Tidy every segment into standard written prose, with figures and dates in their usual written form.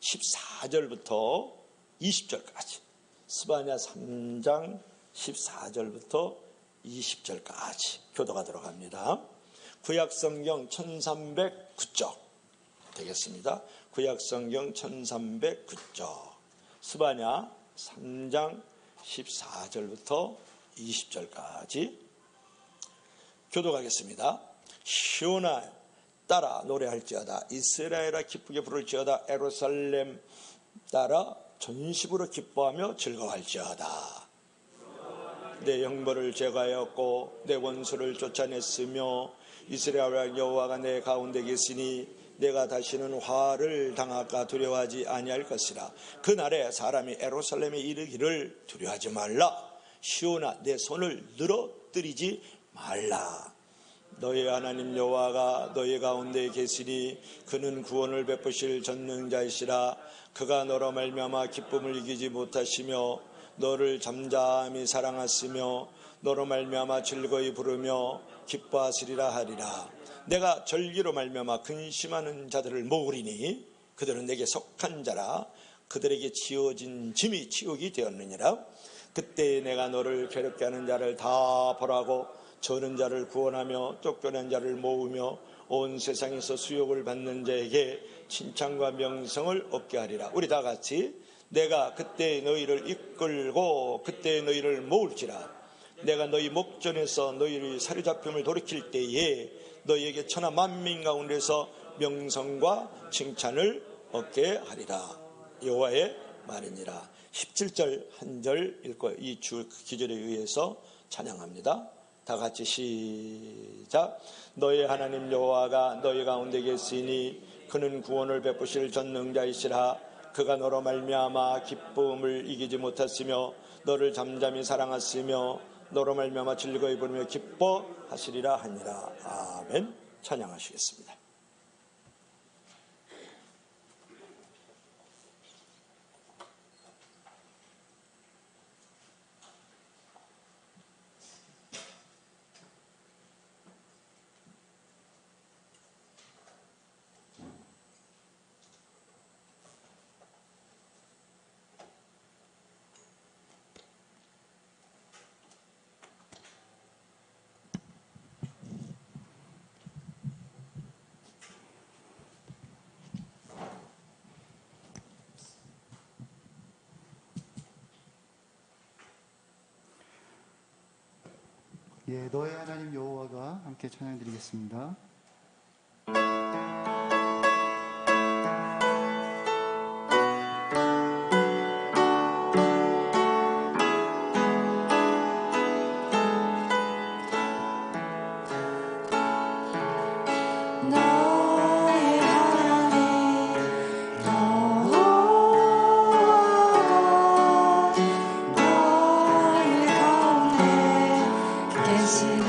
14절부터 20절까지, 스바냐 3장 14절부터 20절까지 교도가 들어갑니다. 구약성경 1309쪽 되겠습니다. 구약성경 1309쪽, 스바냐 3장 14절부터 20절까지 교도가겠습니다. 시온아 따라 노래할지어다, 이스라엘아 기쁘게 부를지어다, 예루살렘 따라 전심으로 기뻐하며 즐거워할지어다. 내 형벌을 제거하였고 내 원수를 쫓아냈으며 이스라엘 여호와가 내 가운데 계시니 내가 다시는 화를 당할까 두려워하지 아니할 것이라. 그날에 사람이 예루살렘에 이르기를 두려워하지 말라. 시온아 내 손을 늘어뜨리지 말라. 너희 하나님 여호와가 너희 가운데 계시니 그는 구원을 베푸실 전능자이시라. 그가 너로 말미암아 기쁨을 이기지 못하시며 너를 잠잠히 사랑하시며 너로 말미암아 즐거이 부르며 기뻐하시리라 하리라. 내가 절기로 말미암아 근심하는 자들을 모으리니 그들은 내게 속한 자라. 그들에게 지어진 짐이 치욕이 되었느니라. 그때 내가 너를 괴롭게 하는 자를 다 벌하고 저는 자를 구원하며 쫓겨난 자를 모으며 온 세상에서 수욕을 받는 자에게 칭찬과 명성을 얻게 하리라. 우리 다 같이, 내가 그때 너희를 이끌고 그때 너희를 모을지라. 내가 너희 목전에서 너희를 사로잡힘을 돌이킬 때에 너희에게 천하 만민 가운데서 명성과 칭찬을 얻게 하리라. 여호와의 말이니라. 17절 한 절 읽고 이 주 기절에 의해서 찬양합니다. 다 같이 시작. 너희 하나님 여호와가 너희 가운데 계시니 그는 구원을 베푸실 전능자이시라. 그가 너로 말미암아 기쁨을 이기지 못하시며 너를 잠잠히 사랑하시며 너로 말미암아 즐거이 부르며 기뻐하시리라 하니라. 아멘. 찬양하시겠습니다. 예, 너의 하나님 여호와가 함께 찬양드리겠습니다. 계시니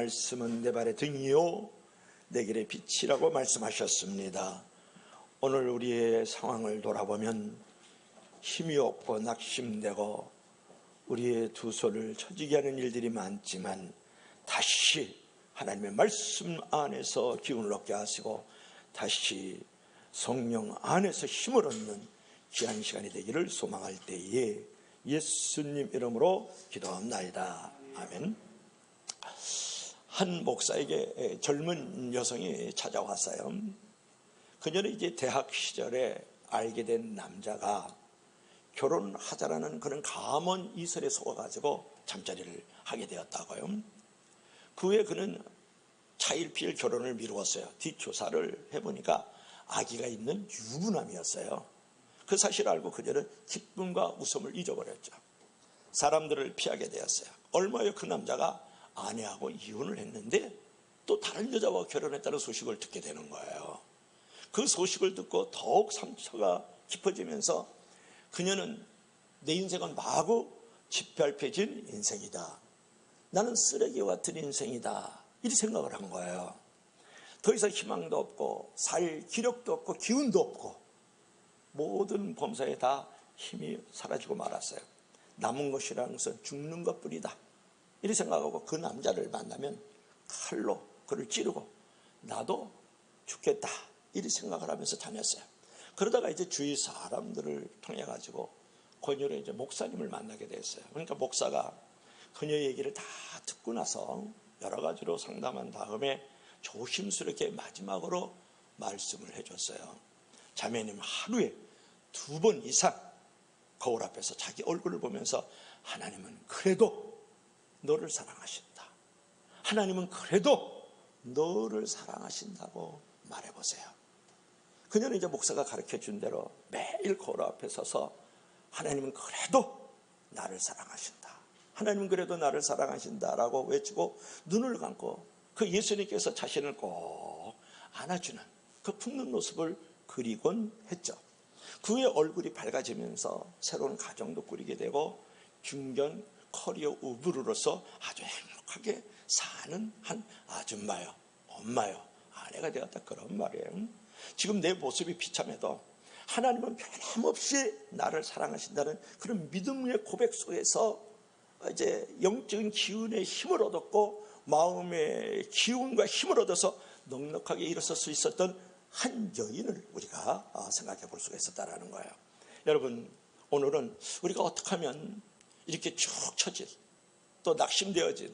말씀은 내 발의 등이요 내 길의 빛이라고 말씀하셨습니다. 오늘 우리의 상황을 돌아보면 힘이 없고 낙심되고 우리의 두 손을 처지게 하는 일들이 많지만 다시 하나님의 말씀 안에서 기운을 얻게 하시고 다시 성령 안에서 힘을 얻는 귀한 시간이 되기를 소망할 때에 예수님 이름으로 기도합나이다. 아멘. 한 목사에게 젊은 여성이 찾아왔어요. 그녀는 이제 대학 시절에 알게 된 남자가 결혼하자라는 그런 감언 이설에 속아가지고 잠자리를 하게 되었다고요. 그 후에 그는 차일피일 결혼을 미루었어요. 뒷조사를 해보니까 아기가 있는 유부남이었어요. 그 사실을 알고 그녀는 기쁨과 웃음을 잊어버렸죠. 사람들을 피하게 되었어요. 얼마 후에 그 남자가 아내하고 이혼을 했는데 또 다른 여자와 결혼했다는 소식을 듣게 되는 거예요. 그 소식을 듣고 더욱 상처가 깊어지면서 그녀는 내 인생은 마구 짓밟혀진 인생이다. 나는 쓰레기와 같은 인생이다. 이렇게 생각을 한 거예요. 더 이상 희망도 없고 살 기력도 없고 기운도 없고 모든 범사에 다 힘이 사라지고 말았어요. 남은 것이라는 것은 죽는 것뿐이다. 이렇게 생각하고 그 남자를 만나면 칼로 그를 찌르고 나도 죽겠다. 이렇게 생각을 하면서 다녔어요. 그러다가 이제 주위 사람들을 통해 가지고 그녀를 이제 목사님을 만나게 됐어요. 그러니까 목사가 그녀 얘기를 다 듣고 나서 여러 가지로 상담한 다음에 조심스럽게 마지막으로 말씀을 해줬어요. 자매님 하루에 2번 이상 거울 앞에서 자기 얼굴을 보면서 하나님은 그래도 너를 사랑하신다. 하나님은 그래도 너를 사랑하신다고 말해보세요. 그녀는 이제 목사가 가르쳐준 대로 매일 거울 앞에 서서 하나님은 그래도 나를 사랑하신다. 하나님은 그래도 나를 사랑하신다라고 외치고 눈을 감고 그 예수님께서 자신을 꼭 안아주는 그 품는 모습을 그리곤 했죠. 그 후에 얼굴이 밝아지면서 새로운 가정도 꾸리게 되고 중견 커리어 우브로서 아주 행복하게 사는 한 아줌마요, 엄마요, 아내가 되었다 그런 말이에요. 지금 내 모습이 비참해도 하나님은 변함없이 나를 사랑하신다는 그런 믿음의 고백 속에서 이제 영적인 기운의 힘을 얻었고 마음의 기운과 힘을 얻어서 넉넉하게 일어설 수 있었던 한 여인을 우리가 생각해 볼 수가 있었다라는 거예요. 여러분, 오늘은 우리가 어떻게 하면 이렇게 축 처진 또 낙심되어진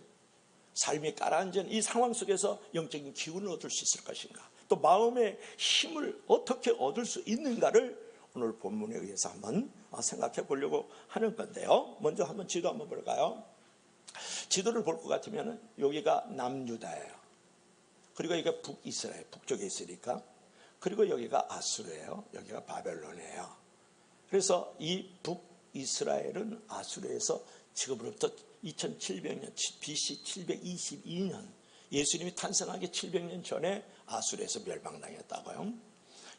삶이 가라앉은 이 상황 속에서 영적인 기운을 얻을 수 있을 것인가, 또 마음의 힘을 어떻게 얻을 수 있는가를 오늘 본문에 의해서 한번 생각해 보려고 하는 건데요. 먼저 한번 지도 한번 볼까요? 지도를 볼 것 같으면 여기가 남유다예요. 그리고 여기가 북이스라엘, 북쪽에 있으니까. 그리고 여기가 아수르예요. 여기가 바벨론이에요. 그래서 이 북이스라엘은 아수르에서 지금으로부터 2700년 BC 722년 예수님이 탄생하기 700년 전에 아수르에서 멸망당했다고요.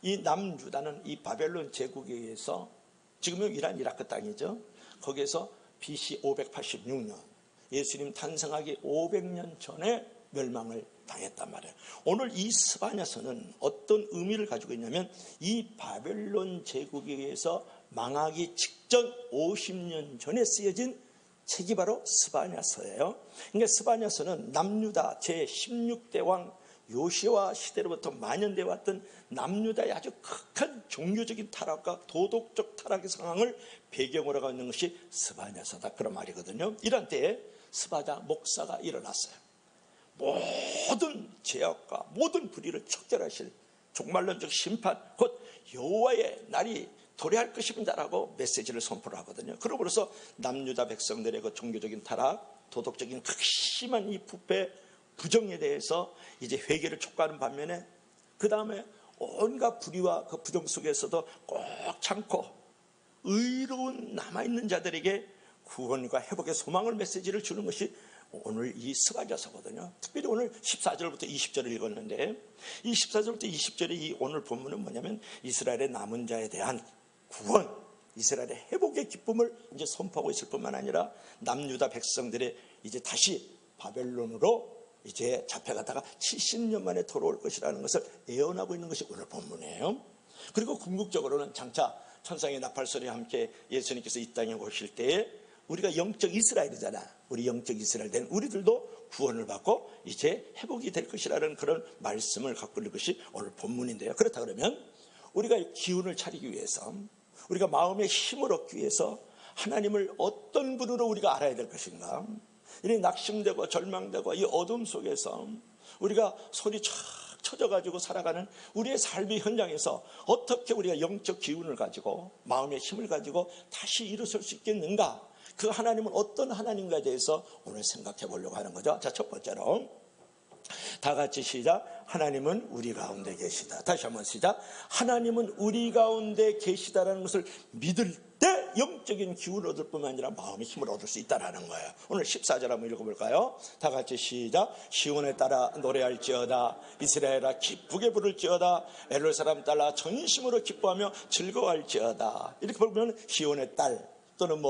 이 남유다는 이 바벨론 제국에 의해서 지금은 이라크 땅이죠. 거기에서 BC 586년 예수님 탄생하기 500년 전에 멸망을 당했단 말이에요. 오늘 이 스바냐서는 어떤 의미를 가지고 있냐면 이 바벨론 제국에 의해서 망하기 직전 50년 전에 쓰여진 책이 바로 스바냐서예요. 그러니까 스바냐서는 남유다 제16대 왕 요시와 시대로부터 만연되어 왔던 남유다의 아주 극한 종교적인 타락과 도덕적 타락의 상황을 배경으로 하고 있는 것이 스바냐서다 그런 말이거든요. 이런 때에 스바냐 목사가 일어났어요. 모든 죄악과 모든 불의를 척결하실 종말론적 심판 곧 여호와의 날이 도래할 것입니다라고 메시지를 선포를 하거든요. 그러고서 남유다 백성들의 그 종교적인 타락, 도덕적인 극심한 이 부패 부정에 대해서 이제 회개를 촉구하는 반면에 그 다음에 온갖 불의와 그 부정 속에서도 꼭 참고 의로운 남아있는 자들에게 구원과 회복의 소망을 메시지를 주는 것이 오늘 이 스바냐서거든요. 특별히 오늘 14절부터 20절을 읽었는데 이 14절부터 20절의 이 오늘 본문은 뭐냐면 이스라엘의 남은 자에 대한 구원, 이스라엘의 회복의 기쁨을 이제 선포하고 있을 뿐만 아니라 남유다 백성들의 이제 다시 바벨론으로 이제 잡혀가다가 70년 만에 돌아올 것이라는 것을 예언하고 있는 것이 오늘 본문이에요. 그리고 궁극적으로는 장차 천상의 나팔소리와 함께 예수님께서 이 땅에 오실 때에 우리가 영적 이스라엘이잖아. 우리 영적 이스라엘 된 우리들도 구원을 받고 이제 회복이 될 것이라는 그런 말씀을 갖고 있는 것이 오늘 본문인데요. 그렇다 그러면 우리가 기운을 차리기 위해서, 우리가 마음의 힘을 얻기 위해서 하나님을 어떤 분으로 우리가 알아야 될 것인가? 이 낙심되고 절망되고 이 어둠 속에서 우리가 손이 쫙 쳐져가지고 살아가는 우리의 삶의 현장에서 어떻게 우리가 영적 기운을 가지고 마음의 힘을 가지고 다시 일어설 수 있겠는가? 그 하나님은 어떤 하나님과에 대해서 오늘 생각해 보려고 하는 거죠. 자, 첫 번째로 다 같이 시작. 하나님은 우리 가운데 계시다. 다시 한번 시작. 하나님은 우리 가운데 계시다라는 것을 믿을 때 영적인 기운을 얻을 뿐만 아니라 마음의 힘을 얻을 수 있다는 거예요. 오늘 14절 한번 읽어볼까요? 다 같이 시작. 시온에 따라 노래할지어다. 이스라엘아 기쁘게 부를지어다. 엘로의 사람 따라 전심으로 기뻐하며 즐거워할지어다. 이렇게 보면 시온의 딸 또는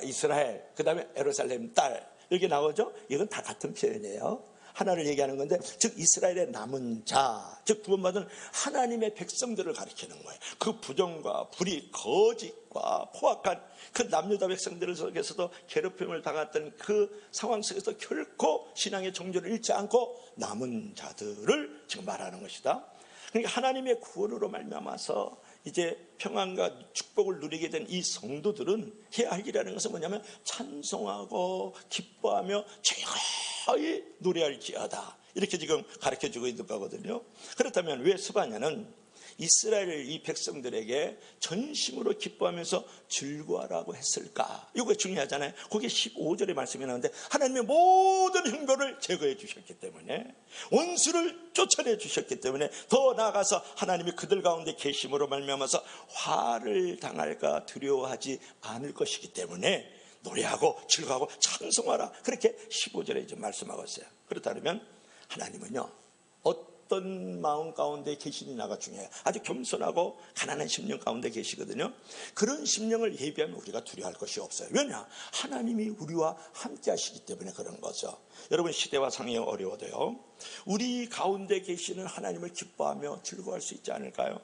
이스라엘, 그 다음에 예루살렘 딸 이렇게 나오죠. 이건 다 같은 표현이에요. 하나를 얘기하는 건데, 즉 이스라엘의 남은 자, 즉 구원받은 하나님의 백성들을 가리키는 거예요. 그 부정과 불의, 거짓과 포악한 그 남유다 백성들 속에서도 괴롭힘을 당했던 그 상황 속에서 결코 신앙의 정조를 잃지 않고 남은 자들을 지금 말하는 것이다. 그러니까 하나님의 구원으로 말미암아서 이제 평안과 축복을 누리게 된 이 성도들은 해야 할 일이라는 것은 뭐냐면 찬송하고 기뻐하며 즐거이 노래할지어다. 이렇게 지금 가르쳐주고 있는 거거든요. 그렇다면 왜 스바냐는 이스라엘 이 백성들에게 전심으로 기뻐하면서 즐거워하라고 했을까? 이거 중요하잖아요. 거기에 15절의 말씀이 나오는데 하나님의 모든 형벌을 제거해 주셨기 때문에, 원수를 쫓아내 주셨기 때문에, 더 나아가서 하나님이 그들 가운데 계심으로 말미암아서 화를 당할까 두려워하지 않을 것이기 때문에 노래하고 즐거워하고 찬송하라. 그렇게 15절에 이제 말씀하고 있어요. 그렇다면 하나님은요, 어떤 마음 가운데 계시느냐가 중요해요. 아주 겸손하고 가난한 심령 가운데 계시거든요. 그런 심령을 예비하면 우리가 두려워할 것이 없어요. 왜냐? 하나님이 우리와 함께 하시기 때문에 그런 거죠. 여러분, 시대와 상황이 어려워도요, 우리 가운데 계시는 하나님을 기뻐하며 즐거워할 수 있지 않을까요?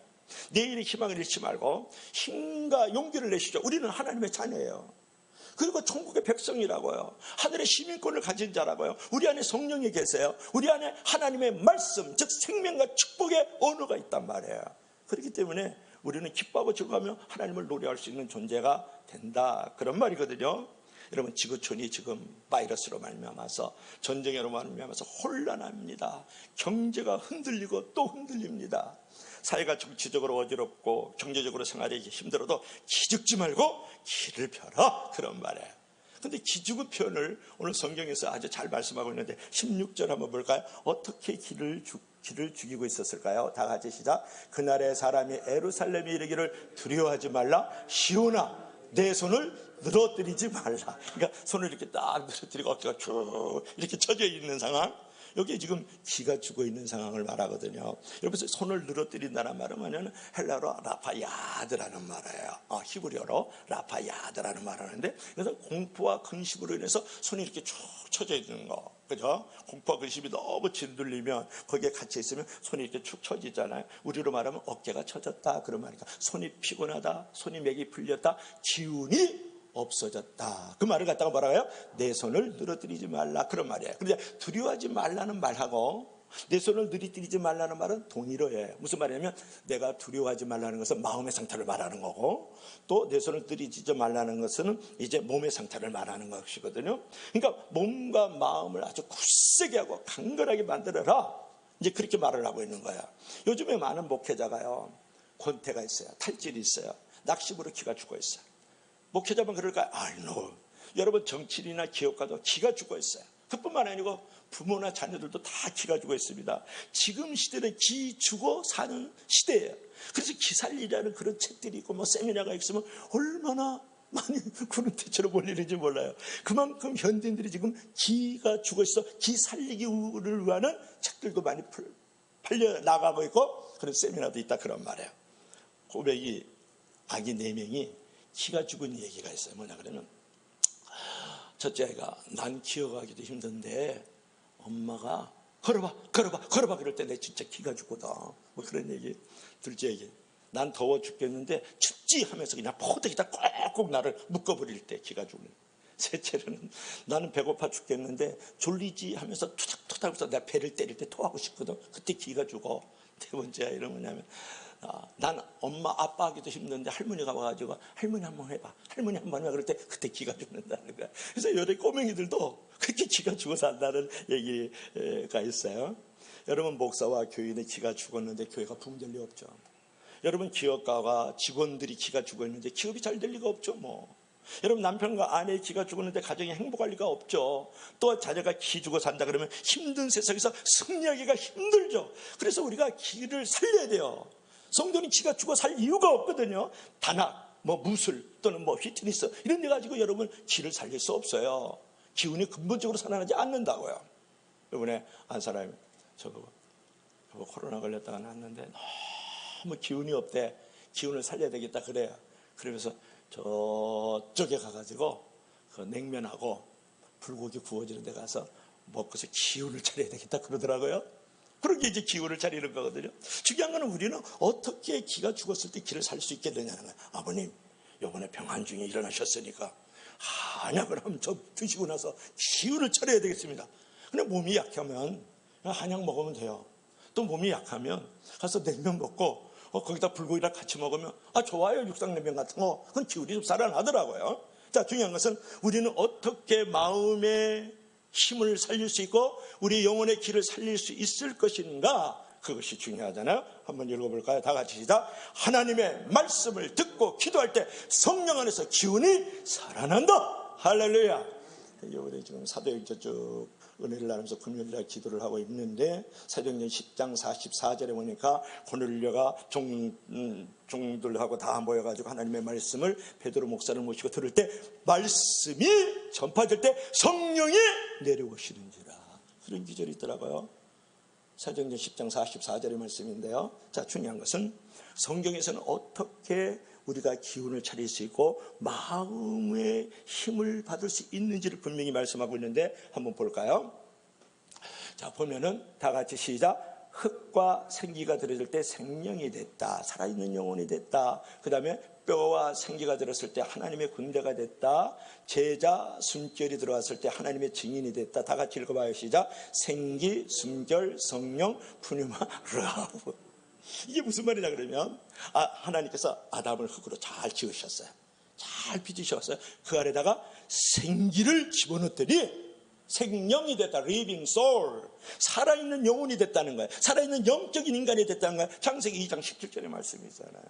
내일의 희망을 잃지 말고 힘과 용기를 내시죠. 우리는 하나님의 자녀예요. 그리고 천국의 백성이라고요. 하늘의 시민권을 가진 자라고요. 우리 안에 성령이 계세요. 우리 안에 하나님의 말씀, 즉 생명과 축복의 언어가 있단 말이에요. 그렇기 때문에 우리는 기뻐하고 즐거워하며 하나님을 노래할 수 있는 존재가 된다, 그런 말이거든요. 여러분, 지구촌이 지금 바이러스로 말미암아서, 전쟁으로 말미암아서 혼란합니다. 경제가 흔들리고 또 흔들립니다. 사회가 정치적으로 어지럽고 경제적으로 생활이 힘들어도 기죽지 말고 길을 펴라, 그런 말이에요. 근데 기죽은 표현을 오늘 성경에서 아주 잘 말씀하고 있는데 16절 한번 볼까요? 어떻게 길을 죽이고 있었을까요? 다 같이 시작. 그날의 사람이 예루살렘에 이르기를 두려워하지 말라. 시온아 내 손을 늘어뜨리지 말라. 그러니까 손을 이렇게 딱 늘어뜨리고 어깨가 쭉 이렇게 쳐져 있는 상황, 여기에 지금 기가 죽어 있는 상황을 말하거든요. 여러분, 손을 늘어뜨린다는 말은 뭐냐면 헬라어로 라파야드라는 말이에요. 히브리어로 라파야드라는 말을 하는데, 그래서 공포와 근심으로 인해서 손이 이렇게 쭉 쳐져 있는 거, 그죠? 공포와 근심이 너무 짓눌리면 거기에 갇혀 있으면 손이 이렇게 축 처지잖아요. 우리로 말하면 어깨가 처졌다, 그런 말이니까 손이 피곤하다, 손이 맥이 풀렸다, 기운이 없어졌다, 그 말을 갖다가 뭐라고 해요? 내 손을 늘어뜨리지 말라, 그런 말이에요. 그런데 두려워하지 말라는 말하고 내 손을 늘어뜨리지 말라는 말은 동일어예요. 무슨 말이냐면 내가 두려워하지 말라는 것은 마음의 상태를 말하는 거고, 또 내 손을 늘어뜨리지 말라는 것은 이제 몸의 상태를 말하는 것이거든요. 그러니까 몸과 마음을 아주 굳세게 하고 강건하게 만들어라, 이제 그렇게 말을 하고 있는 거야. 요즘에 많은 목회자가요, 권태가 있어요, 탈질이 있어요, 낙심으로 기가 죽어 있어요. 목회자만 그럴까요? no. 여러분, 정치인이나 기업가도 기가 죽어 있어요. 그뿐만 아니고 부모나 자녀들도 다 기가 죽어 있습니다. 지금 시대는 기 죽어 사는 시대예요. 그래서 기살리라는 그런 책들이 있고 세미나가 있으면 얼마나 많이 그런 대처로 몰리는지 몰라요. 그만큼 현대인들이 지금 기가 죽어 있어 기 살리기를 위한 책들도 많이 팔려 나가고 있고 그런 세미나도 있다, 그런 말이에요. 고백이 아기 4명이 기가 죽은 얘기가 있어요. 뭐냐 그러면, 첫째 아이가 난 기어가기도 힘든데 엄마가 걸어봐 그럴 때 내 진짜 기가 죽거든. 뭐 그런 얘기. 둘째 얘기. 난 더워 죽겠는데 춥지 하면서 그냥 포대기다 꼭꼭 나를 묶어버릴 때 기가 죽는. 셋째로는 나는 배고파 죽겠는데 졸리지 하면서 투닥투닥 해서 내 배를 때릴 때 토하고 싶거든. 그때 기가 죽어. 네 번째야 이런 뭐냐면 난 엄마 아빠 하기도 힘든데 할머니가 와가지고 할머니 한번 해봐, 할머니 한번 해봐 그럴 때 그때 기가 죽는다는 거야. 그래서 요새 꼬맹이들도 그렇게 기가 죽어서 한다는 얘기가 있어요. 여러분, 목사와 교인의 기가 죽었는데 교회가 붕될 리 없죠. 여러분, 기업가와 직원들이 기가 죽었는데 기업이 잘 될 리가 없죠. 뭐 여러분, 남편과 아내의 기가 죽었는데 가정이 행복할 리가 없죠. 또 자녀가 기 주고 산다 그러면 힘든 세상에서 승리하기가 힘들죠. 그래서 우리가 기를 살려야 돼요. 성도는 기가 죽어 살 이유가 없거든요. 단학, 뭐 무술 또는 뭐 피트니스 이런 데 가지고 여러분 기를 살릴 수 없어요. 기운이 근본적으로 살아나지 않는다고요. 이번에 한 사람이 저보고 코로나 걸렸다가 났는데 너무 기운이 없대. 기운을 살려야 되겠다 그래요. 그러면서 저쪽에 가가지고 그 냉면하고 불고기 구워지는 데 가서 먹고서 기운을 차려야 되겠다 그러더라고요. 그런 게 이제 기운을 차리는 거거든요. 중요한 거는 우리는 어떻게 기가 죽었을 때 기를 살 수 있겠느냐는 거예요. 아버님, 요번에 병환 중에 일어나셨으니까 한약을 한번 좀 드시고 나서 기운을 차려야 되겠습니다. 근데 몸이 약하면 한약 먹으면 돼요. 또 몸이 약하면 가서 냉면 먹고 거기다 불고기랑 같이 먹으면 좋아요. 육상냉면 같은 거. 그건 기운이 좀 살아나더라고요. 자, 중요한 것은 우리는 어떻게 마음의 힘을 살릴 수 있고 우리 영혼의 길을 살릴 수 있을 것인가, 그것이 중요하잖아요. 한번 읽어볼까요? 다 같이 시작. 하나님의 말씀을 듣고 기도할 때 성령 안에서 기운이 살아난다. 할렐루야. 우리 지금 사도행전 쭉 은혜를 나누면서 금요일날 기도를 하고 있는데 사도행전 10장 44절에 보니까 고넬료가 종들하고 다 모여가지고 하나님의 말씀을 베드로 목사를 모시고 들을 때 말씀이 전파될 때 성령이 내려오시는지라, 그런 기절이 있더라고요. 사도행전 10장 44절의 말씀인데요. 자, 중요한 것은 성경에서는 어떻게 우리가 기운을 차릴 수 있고 마음의 힘을 받을 수 있는지를 분명히 말씀하고 있는데 한번 볼까요? 자, 보면은 다 같이 시작. 흙과 생기가 들어질 때 생명이 됐다. 살아있는 영혼이 됐다. 그 다음에 뼈와 생기가 들었을 때 하나님의 군대가 됐다. 제자, 숨결이 들어왔을 때 하나님의 증인이 됐다. 다 같이 읽어봐요. 시작. 생기, 숨결, 성령, 푸뉴마, 르하브. 이게 무슨 말이냐 그러면 하나님께서 아담을 흙으로 잘 지으셨어요. 잘 빚으셨어요. 그 아래다가 생기를 집어넣더니 생명이 됐다. living soul. 살아있는 영혼이 됐다는 거예요. 살아있는 영적인 인간이 됐다는 거예요. 창세기 2장 17절의 말씀이 있잖아요.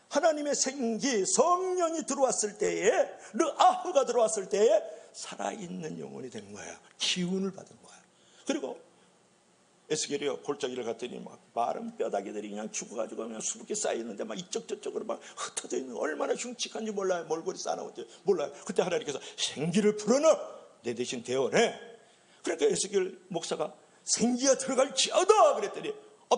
하나님의 생기, 성령이 들어왔을 때에, 르아흐가 들어왔을 때에 살아있는 영혼이 된 거예요. 기운을 받은 거예요. 그리고 에스겔이요, 골짜기를 갔더니 막 마른 뼈다귀들이 그냥 죽어가지고 그냥 수북게 쌓이는데 막 이쪽 저쪽으로 막 흩어져 있는, 얼마나 흉측한지 몰라요. 몰골이 쌓아놓은지 몰라요. 그때 하나님께서 생기를 불어넣어 내 대신 대원해. 그러니까 에스겔 목사가 생기가 들어갈지어다 그랬더니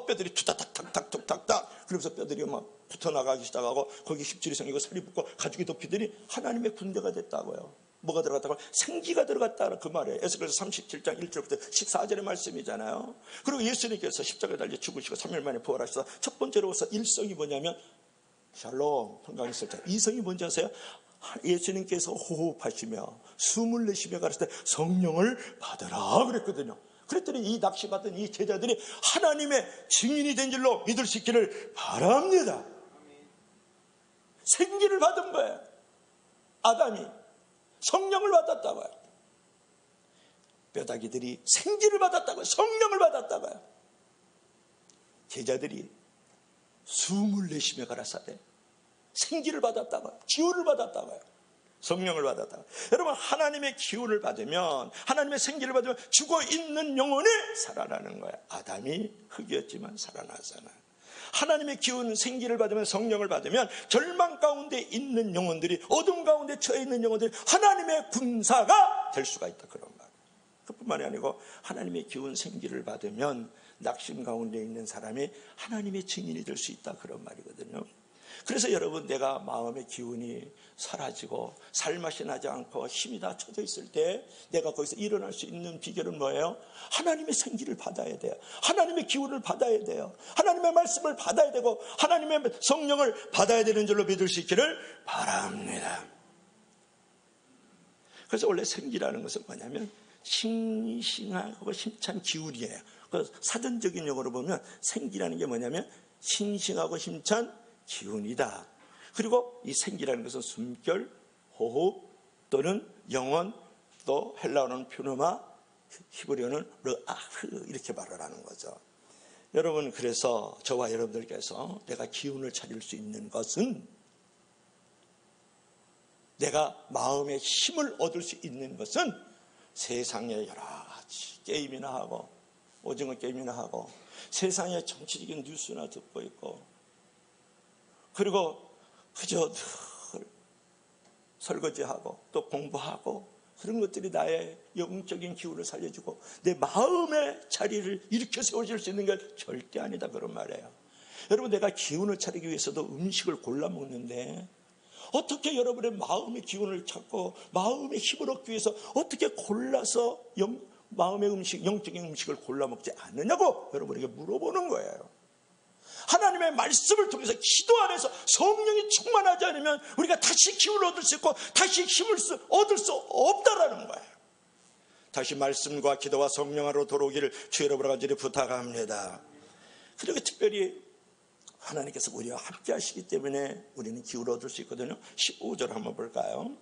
뼈들이 투닥탁탁탁탁탁 그러면서 뼈들이 막 붙어나가기 시작하고 거기 십줄이 생기고 살이 붙고 가죽이 덮이더니 하나님의 군대가 됐다고요. 뭐가 들어갔다고? 생기가 들어갔다. 그 말이에요. 에스겔서 37장 1절부터 14절의 말씀이잖아요. 그리고 예수님께서 십자가에 달려 죽으시고 3일 만에 부활하셔서 첫 번째로서 일성이 뭐냐면 샬롬, 평강 있을 때. 이성이 뭔지 아세요? 예수님께서 호흡하시며 숨을 내쉬며 가르칠 때 성령을 받으라 그랬거든요. 그랬더니 이 낚시받은 이 제자들이 하나님의 증인이 된 줄로 믿을 수 있기를 바랍니다. 생기를 받은 거예요. 아담이 성령을 받았다고요. 뼈다귀들이 생기를 받았다고요. 성령을 받았다고요. 제자들이 숨을 내쉬며 가라사대 생기를 받았다고요. 기운을 받았다고요. 성령을 받았다고요. 여러분, 하나님의 기운을 받으면, 하나님의 생기를 받으면 죽어있는 영혼이 살아나는 거예요. 아담이 흙이었지만 살아나잖아요. 하나님의 기운, 생기를 받으면, 성령을 받으면 절망 가운데 있는 영혼들이, 어둠 가운데 처해 있는 영혼들이 하나님의 군사가 될 수가 있다, 그런 말이에요. 그뿐만이 아니고 하나님의 기운, 생기를 받으면 낙심 가운데 있는 사람이 하나님의 증인이 될 수 있다, 그런 말이거든요. 그래서 여러분, 내가 마음의 기운이 사라지고 살맛이 나지 않고 힘이 다 쳐져 있을 때 내가 거기서 일어날 수 있는 비결은 뭐예요? 하나님의 생기를 받아야 돼요. 하나님의 기운을 받아야 돼요. 하나님의 말씀을 받아야 되고 하나님의 성령을 받아야 되는 줄로 믿을 수 있기를 바랍니다. 그래서 원래 생기라는 것은 뭐냐면 싱싱하고 힘찬 기운이에요. 그 사전적인 용어로 보면 생기라는 게 뭐냐면 싱싱하고 힘찬 기운이다. 그리고 이 생기라는 것은 숨결, 호흡 또는 영혼, 또 헬라어는 퓨노마, 히브리어는 르아흐 이렇게 말을 하는 거죠. 여러분, 그래서 저와 여러분들께서 내가 기운을 차릴 수 있는 것은, 내가 마음의 힘을 얻을 수 있는 것은 세상에 여러 가지 게임이나 하고 오징어 게임이나 하고 세상의 정치적인 뉴스나 듣고 있고, 그리고 그저 늘 설거지하고 또 공부하고 그런 것들이 나의 영적인 기운을 살려주고 내 마음의 자리를 일으켜 세워줄 수 있는 게 절대 아니다, 그런 말이에요. 여러분, 내가 기운을 차리기 위해서도 음식을 골라 먹는데 어떻게 여러분의 마음의 기운을 찾고 마음의 힘을 얻기 위해서 어떻게 골라서 마음의 음식, 영적인 음식을 골라 먹지 않느냐고 여러분에게 물어보는 거예요. 하나님의 말씀을 통해서 기도 안에서 성령이 충만하지 않으면 우리가 다시 기운을 얻을 수 있고 다시 힘을 얻을 수 없다라는 거예요. 다시 말씀과 기도와 성령 안으로 돌아오기를 주 여러분과 간절히 부탁합니다. 그리고 특별히 하나님께서 우리와 함께 하시기 때문에 우리는 기운을 얻을 수 있거든요. 15절 한번 볼까요?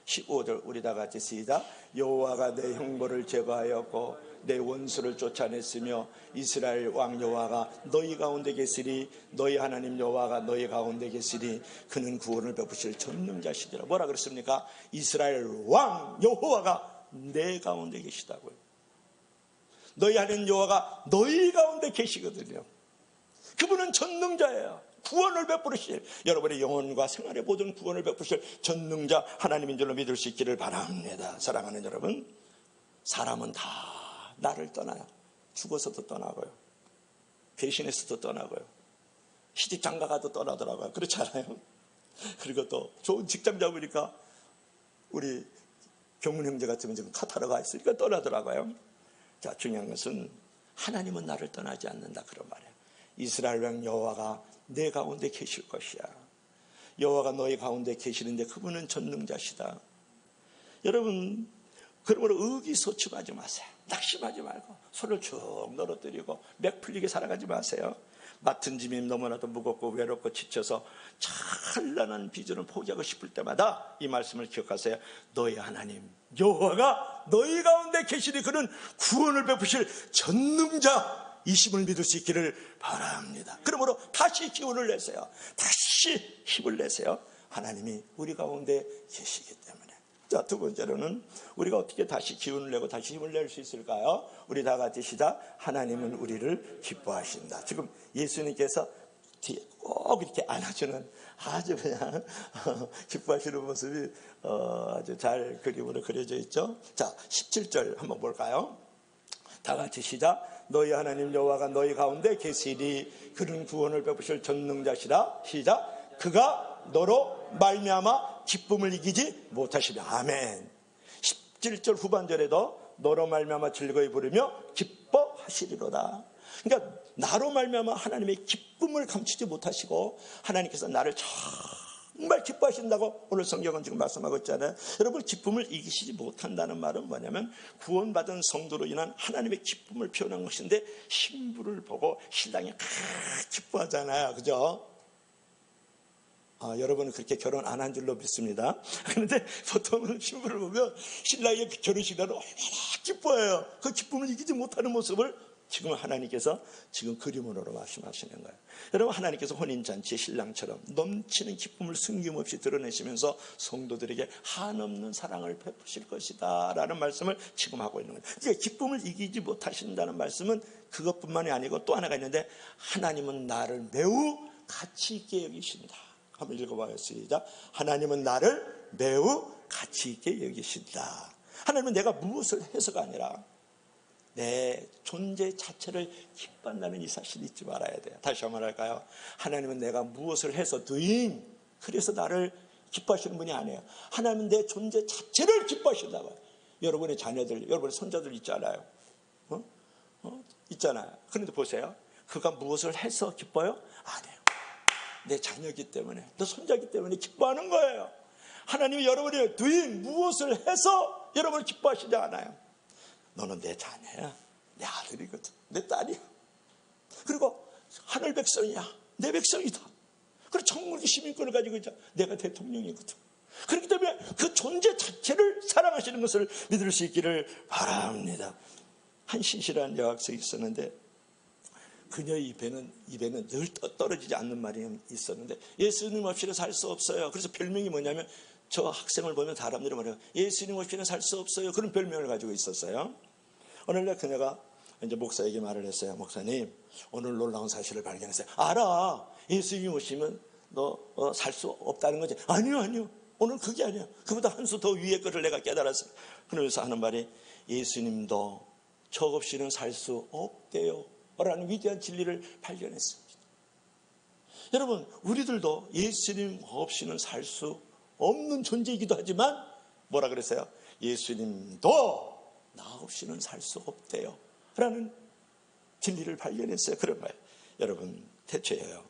15절 우리 다 같이 시작. 여호와가 내 형벌을 제거하였고 내 원수를 쫓아냈으며 이스라엘 왕 여호와가 너희 가운데 계시리. 너희 하나님 여호와가 너희 가운데 계시리. 그는 구원을 베푸실 전능자시더라. 뭐라 그랬습니까? 이스라엘 왕 여호와가 내 가운데 계시다고요. 너희 하나님 여호와가 너희 가운데 계시거든요. 그분은 전능자예요. 구원을 베푸실, 여러분의 영혼과 생활의 모든 구원을 베푸실 전능자 하나님인 줄로 믿을 수 있기를 바랍니다. 사랑하는 여러분, 사람은 다 나를 떠나요. 죽어서도 떠나고요, 배신해서도 떠나고요, 시집 장가가도 떠나더라고요. 그렇지 않아요? 그리고 또 좋은 직장 잡으니까 우리 경문 형제 같으면 지금 카타르 가 있으니까 떠나더라고요. 자, 중요한 것은 하나님은 나를 떠나지 않는다, 그런 말이에요. 이스라엘 왕 여호와가 내 가운데 계실 것이야. 여호와가 너희 가운데 계시는데 그분은 전능자시다. 여러분, 그러므로 의기소침하지 마세요. 낙심하지 말고 손을 쭉 늘어뜨리고 맥 풀리게 살아가지 마세요. 맡은 짐이 너무나도 무겁고 외롭고 지쳐서 찬란한 비전을 포기하고 싶을 때마다 이 말씀을 기억하세요. 너희 하나님 여호와가 너희 가운데 계시니 그는 구원을 베푸실 전능자 이심을 믿을 수 있기를 바랍니다. 그러므로 다시 기운을 내세요. 다시 힘을 내세요. 하나님이 우리 가운데 계시기 때문에. 자, 두 번째로는 우리가 어떻게 다시 기운을 내고 다시 힘을 낼 수 있을까요? 우리 다 같이 시작. 하나님은 우리를 기뻐하신다. 지금 예수님께서 뒤에 꼭 이렇게 안아주는 아주 그냥 기뻐하시는 모습이 아주 잘 그림으로 그려져 있죠. 자, 17절 한번 볼까요? 다 같이 시작. 너희 하나님 여호와가 너희 가운데 계시리. 그는 구원을 베푸실 전능자시라. 시작. 그가 너로 말미암아 기쁨을 이기지 못하시며. 아멘. 17절 후반절에도 너로 말미암아 즐거이 부르며 기뻐하시리로다. 그러니까 나로 말미암아 하나님의 기쁨을 감추지 못하시고 하나님께서 나를 정말 기뻐하신다고 오늘 성경은 지금 말씀하고 있잖아요. 여러분, 기쁨을 이기시지 못한다는 말은 뭐냐면 구원받은 성도로 인한 하나님의 기쁨을 표현한 것인데, 신부를 보고 신랑이 기뻐하잖아요. 그죠? 여러분은 그렇게 결혼 안 한 줄로 믿습니다. 그런데 보통은 신부를 보면 신랑의 결혼식 날은 얼마나 기뻐해요. 그 기쁨을 이기지 못하는 모습을 지금 하나님께서 지금 그림으로 말씀하시는 거예요. 여러분, 하나님께서 혼인잔치의 신랑처럼 넘치는 기쁨을 숨김없이 드러내시면서 성도들에게 한없는 사랑을 베푸실 것이다 라는 말씀을 지금 하고 있는 거예요. 그러니까 기쁨을 이기지 못하신다는 말씀은 그것뿐만이 아니고 또 하나가 있는데, 하나님은 나를 매우 가치 있게 여기신다. 한번 읽어봐요. 시작. 하나님은 나를 매우 가치 있게 여기신다. 하나님은 내가 무엇을 해서가 아니라 내 존재 자체를 기뻐한다는 이 사실을 잊지 말아야 돼요. 다시 한번 할까요? 하나님은 내가 무엇을 해서 doing, 그래서 나를 기뻐하시는 분이 아니에요. 하나님은 내 존재 자체를 기뻐하신다고요. 여러분의 자녀들, 여러분의 손자들 있잖아요. 있잖아요. 그런데 보세요. 그가 무엇을 해서 기뻐요? 아니에요. 내 자녀이기 때문에, 내 손자이기 때문에 기뻐하는 거예요. 하나님이 여러분이 doing, 무엇을 해서 여러분을 기뻐하시지 않아요. 너는 내 자녀야. 내 아들이거든. 내 딸이야. 그리고 하늘 백성이야. 내 백성이다. 그리고 천국의 시민권을 가지고 있자. 내가 대통령이거든. 그렇기 때문에 그 존재 자체를 사랑하시는 것을 믿을 수 있기를 바랍니다. 한 신실한 여학생이 있었는데 그녀의 입에는 늘 떨어지지 않는 말이 있었는데 예수님 없이는 살 수 없어요. 그래서 별명이 뭐냐면 저 학생을 보면 사람들이 말해요. 예수님 없이는 살 수 없어요. 그런 별명을 가지고 있었어요. 어느 날 그녀가 이제 목사에게 말을 했어요. 목사님, 오늘 놀라운 사실을 발견했어요. 알아. 예수님 오시면 너 살 수 없다는 거지. 아니요. 오늘 그게 아니야. 그보다 한 수 더 위의 것을 내가 깨달았어요. 그러면서 하는 말이 예수님도 저 없이는 살 수 없대요. 라는 위대한 진리를 발견했습니다. 여러분, 우리들도 예수님 없이는 살 수 없는 존재이기도 하지만 뭐라 그랬어요? 예수님도 나 없이는 살 수 없대요. 라는 진리를 발견했어요. 그런 거예요. 여러분, 대체예요.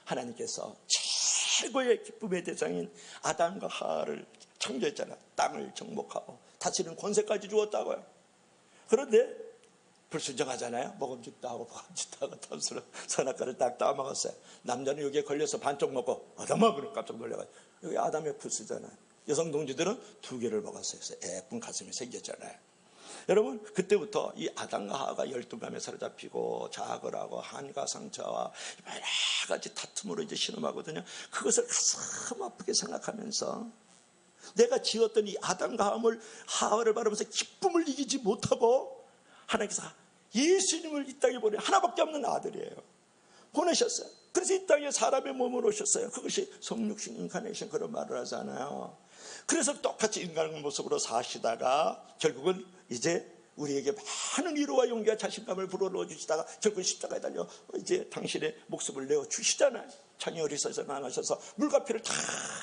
하나님께서 최고의 기쁨의 대상인 아담과 하와를 창조했잖아요. 땅을 정복하고 다스리는 권세까지 주었다고요. 그런데 불순종하잖아요. 먹음직도 하고 먹음직도 하고 탐스러운 선악과를 딱 따먹었어요. 남자는 여기에 걸려서 반쪽 먹고 아담아 그럼 깜짝 놀라가지고 여기 아담의 풀스잖아요. 여성 동지들은 2개를 먹었어요. 그래서 예쁜 가슴이 생겼잖아요. 여러분, 그때부터 이 아담과 하와가 열등감에 사로잡히고 자학을 하고 한과 상처와 여러 가지 다툼으로 이제 신음하거든요. 그것을 가슴 아프게 생각하면서 내가 지었던 이 아담과 하와를 바라보면서 기쁨을 이기지 못하고 하나님께서 예수님을 이 땅에 보내 하나밖에 없는 아들이에요. 보내셨어요. 그래서 이 땅에 사람의 몸으로 오셨어요. 그것이 성육신 인카네이션 그런 말을 하잖아요. 그래서 똑같이 인간의 모습으로 사시다가 결국은 이제 우리에게 많은 위로와 용기와 자신감을 불어넣어 주시다가 결국은 십자가에 달려 이제 당신의 목숨을 내어 주시잖아요. 창이 어리석어서 나가셔서 물과 피를 다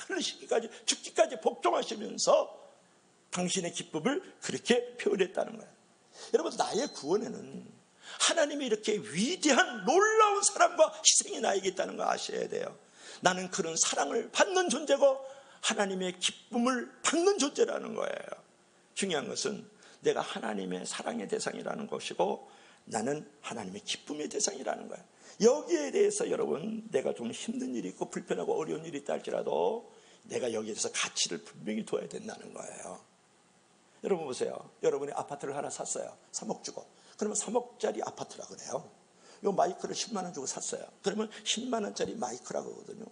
흘리시기까지 죽기까지 복종하시면서 당신의 기쁨을 그렇게 표현했다는 거예요. 여러분, 나의 구원에는 하나님이 이렇게 위대한 놀라운 사랑과 희생이 나에게 있다는 거 아셔야 돼요. 나는 그런 사랑을 받는 존재고 하나님의 기쁨을 받는 존재라는 거예요. 중요한 것은 내가 하나님의 사랑의 대상이라는 것이고 나는 하나님의 기쁨의 대상이라는 거예요. 여기에 대해서 여러분, 내가 좀 힘든 일이 있고 불편하고 어려운 일이 있다 할지라도 내가 여기에 대해서 가치를 분명히 둬야 된다는 거예요. 여러분 보세요. 여러분이 아파트를 하나 샀어요. 3억 주고. 그러면 3억짜리 아파트라 그래요. 이 마이크를 10만 원 주고 샀어요. 그러면 10만 원짜리 마이크라고 하거든요.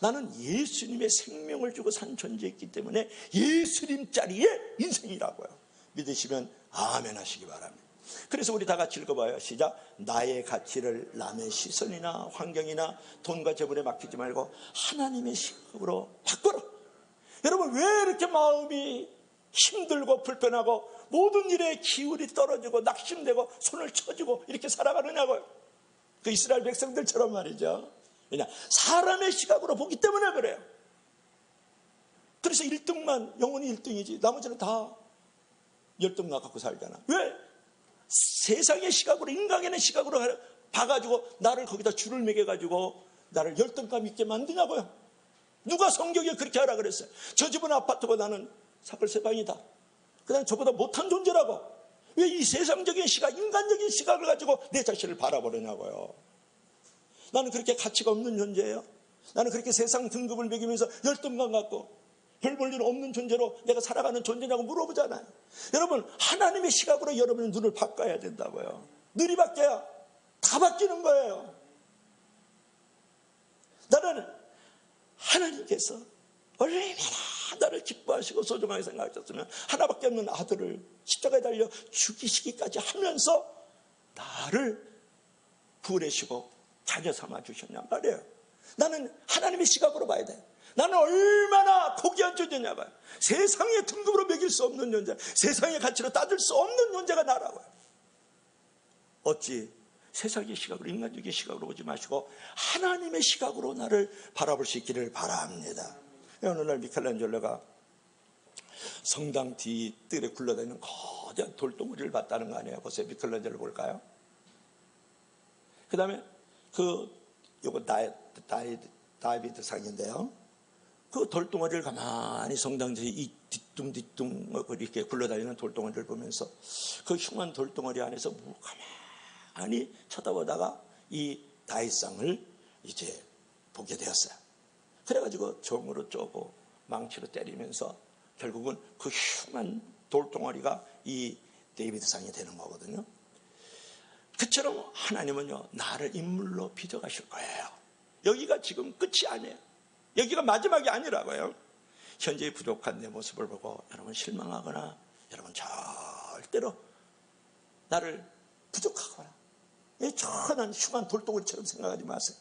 나는 예수님의 생명을 주고 산 존재이기 때문에 예수님짜리의 인생이라고요. 믿으시면 아멘 하시기 바랍니다. 그래서 우리 다 같이 읽어봐요. 시작. 나의 가치를 남의 시선이나 환경이나 돈과 재물에 맡기지 말고 하나님의 시각으로 바꿔라. 여러분, 왜 이렇게 마음이 힘들고 불편하고 모든 일에 기울이 떨어지고 낙심되고 손을 쳐주고 이렇게 살아가느냐고요. 그 이스라엘 백성들처럼 말이죠. 왜냐? 사람의 시각으로 보기 때문에 그래요. 그래서 1등만 영혼이 1등이지 나머지는 다 열등감 갖고 살잖아. 왜? 세상의 시각으로, 인간의 시각으로 봐가지고 나를 거기다 줄을 매겨가지고 나를 열등감 있게 만드냐고요. 누가 성경에 그렇게 하라 그랬어요. 저 집은 아파트보다는 사글세방이다. 그 다음에 저보다 못한 존재라고. 왜 이 세상적인 시각, 인간적인 시각을 가지고 내 자신을 바라보려냐고요. 나는 그렇게 가치가 없는 존재예요. 나는 그렇게 세상 등급을 매기면서 열등감 갖고 별 볼 일 없는 존재로 내가 살아가는 존재냐고 물어보잖아요. 여러분, 하나님의 시각으로 여러분의 눈을 바꿔야 된다고요. 눈이 바뀌어야 다 바뀌는 거예요. 나는 하나님께서 얼마나 나를 기뻐하시고 소중하게 생각하셨으면 하나밖에 없는 아들을 십자가에 달려 죽이시기까지 하면서 나를 구원하시고 자녀 삼아 주셨냔 말이에요. 나는 하나님의 시각으로 봐야 돼. 나는 얼마나 고귀한 존재냐고요. 세상의 등급으로 매길 수 없는 존재, 세상의 가치로 따질 수 없는 존재가 나라고요. 어찌 세상의 시각으로, 인간적인 시각으로 보지 마시고 하나님의 시각으로 나를 바라볼 수 있기를 바랍니다. 어느 날 미켈란젤로가 성당 뒤뜰에 굴러다니는 거대한 돌덩어리를 봤다는 거 아니에요. 보세요. 미켈란젤로 볼까요? 그 다음에 요거 다비드 상인데요. 그 돌덩어리를 가만히 성당 뒤 뒤뚱뒤뚱 이렇게 굴러다니는 돌덩어리를 보면서 그 흉한 돌덩어리 안에서 가만히 쳐다보다가 이 다윗상을 이제 보게 되었어요. 그래가지고 정으로 쪼고 망치로 때리면서 결국은 그 흉한 돌덩어리가 이 데이비드상이 되는 거거든요. 그처럼 하나님은요, 나를 인물로 빚어가실 거예요. 여기가 지금 끝이 아니에요. 여기가 마지막이 아니라고요. 현재의 부족한 내 모습을 보고 여러분 실망하거나 여러분 절대로 나를 부족하거나 천한 흉한 돌덩어리처럼 생각하지 마세요.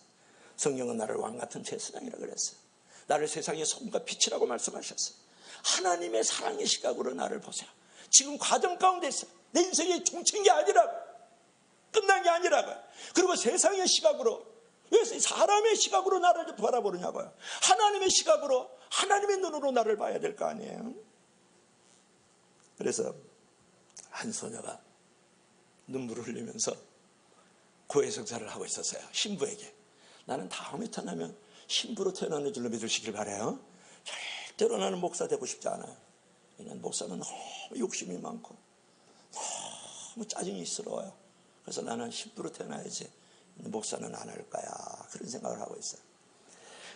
성경은 나를 왕같은 제사장이라고 그랬어요. 나를 세상의 소금과 빛이라고 말씀하셨어요. 하나님의 사랑의 시각으로 나를 보세요. 지금 과정 가운데 있어요. 내 인생이 종친 게 아니라고, 끝난 게 아니라고. 그리고 세상의 시각으로, 왜 사람의 시각으로 나를 바라보느냐고요. 하나님의 시각으로, 하나님의 눈으로 나를 봐야 될 거 아니에요. 그래서 한 소녀가 눈물을 흘리면서 고해성사를 하고 있었어요. 신부에게. 나는 다음에 태어나면 신부로 태어나는 줄로 믿으시길 바라요. 절대로 나는 목사 되고 싶지 않아요. 왜냐하면 목사는 너무 욕심이 많고 너무 짜증이 스러워요. 그래서 나는 신부로 태어나야지 목사는 안 할 거야. 그런 생각을 하고 있어요.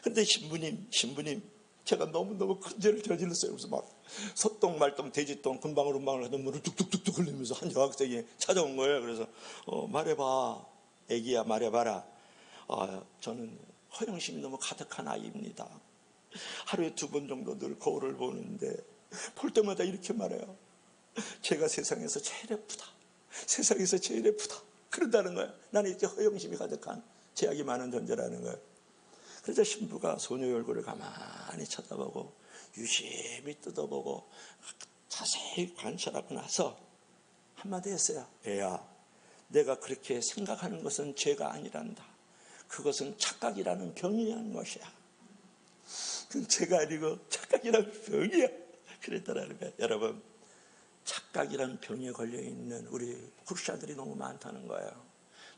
그런데 신부님 제가 너무너무 큰 죄를 저질렀어요. 그래서 막 소똥 말똥 돼지똥 금방울 하던 물을 뚝뚝뚝뚝 흘리면서 한 여학생이 찾아온 거예요. 그래서 말해봐 애기야, 말해봐라. 저는 허영심이 너무 가득한 아이입니다. 하루에 2번 정도 늘 거울을 보는데 볼 때마다 이렇게 말해요. 제가 세상에서 제일 예쁘다. 세상에서 제일 예쁘다. 그런다는 거예요. 나는 이렇게 허영심이 가득한 죄악이 많은 존재라는 거예요. 그래서 신부가 소녀의 얼굴을 가만히 쳐다보고 유심히 뜯어보고 자세히 관찰하고 나서 한마디 했어요. 애야, 내가 그렇게 생각하는 것은 죄가 아니란다. 그것은 착각이라는 병이라는 것이야. 그건 죄가 아니고 착각이라는 병이야. 그랬다라는 거예요. 여러분, 착각이라는 병에 걸려있는 우리 크리스찬들이 너무 많다는 거예요.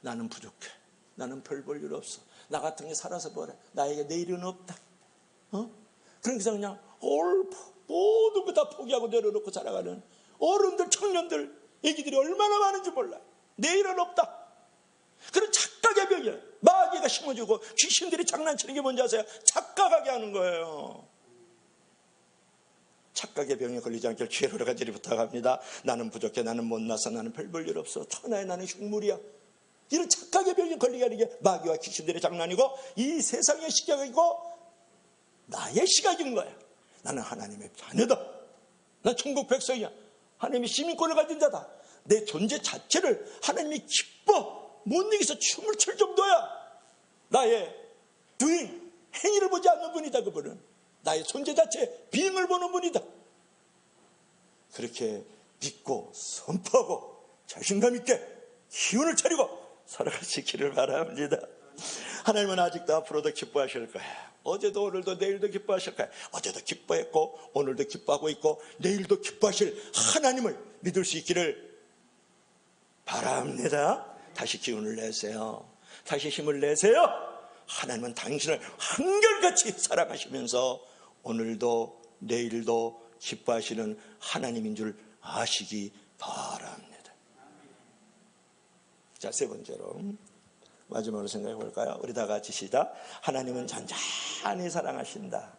나는 부족해. 나는 별 볼 일 없어. 나 같은 게 살아서 뭐래. 나에게 내일은 없다. 그러니까 그냥 모든 거 다 포기하고 내려놓고 살아가는 어른들, 청년들, 애기들이 얼마나 많은지 몰라요. 내일은 없다. 그런 착각의 병이에요. 마귀가 심어주고 귀신들이 장난치는 게 뭔지 아세요? 착각하게 하는 거예요. 착각의 병에 걸리지 않길 주의 여러 가지를 부탁합니다. 나는 부족해. 나는 못나서. 나는 별 볼 일 없어. 천하에 나는 흉물이야. 이런 착각의 병에 걸리게 하는 게 마귀와 귀신들의 장난이고 이 세상의 시각이고 나의 시각인 거야. 나는 하나님의 자녀다. 난 천국 백성이야. 하나님의 시민권을 가진 자다. 내 존재 자체를 하나님이 기뻐 못 이겨서 춤을 출 정도야. 나의 행위를 보지 않는 분이다. 그분은 나의 존재 자체 비행을 보는 분이다. 그렇게 믿고 선포하고 자신감 있게 기운을 차리고 살아가시기를 바랍니다. 하나님은 아직도 앞으로도 기뻐하실 거예요. 어제도 오늘도 내일도 기뻐하실 거예요. 어제도 기뻐했고 오늘도 기뻐하고 있고 내일도 기뻐하실 하나님을 믿을 수 있기를 바랍니다. 다시 기운을 내세요. 다시 힘을 내세요. 하나님은 당신을 한결같이 사랑하시면서 오늘도 내일도 기뻐하시는 하나님인 줄 아시기 바랍니다. 자, 3번째로 마지막으로 생각해 볼까요? 우리 다 같이 시작. 하나님은 잔잔히 사랑하신다.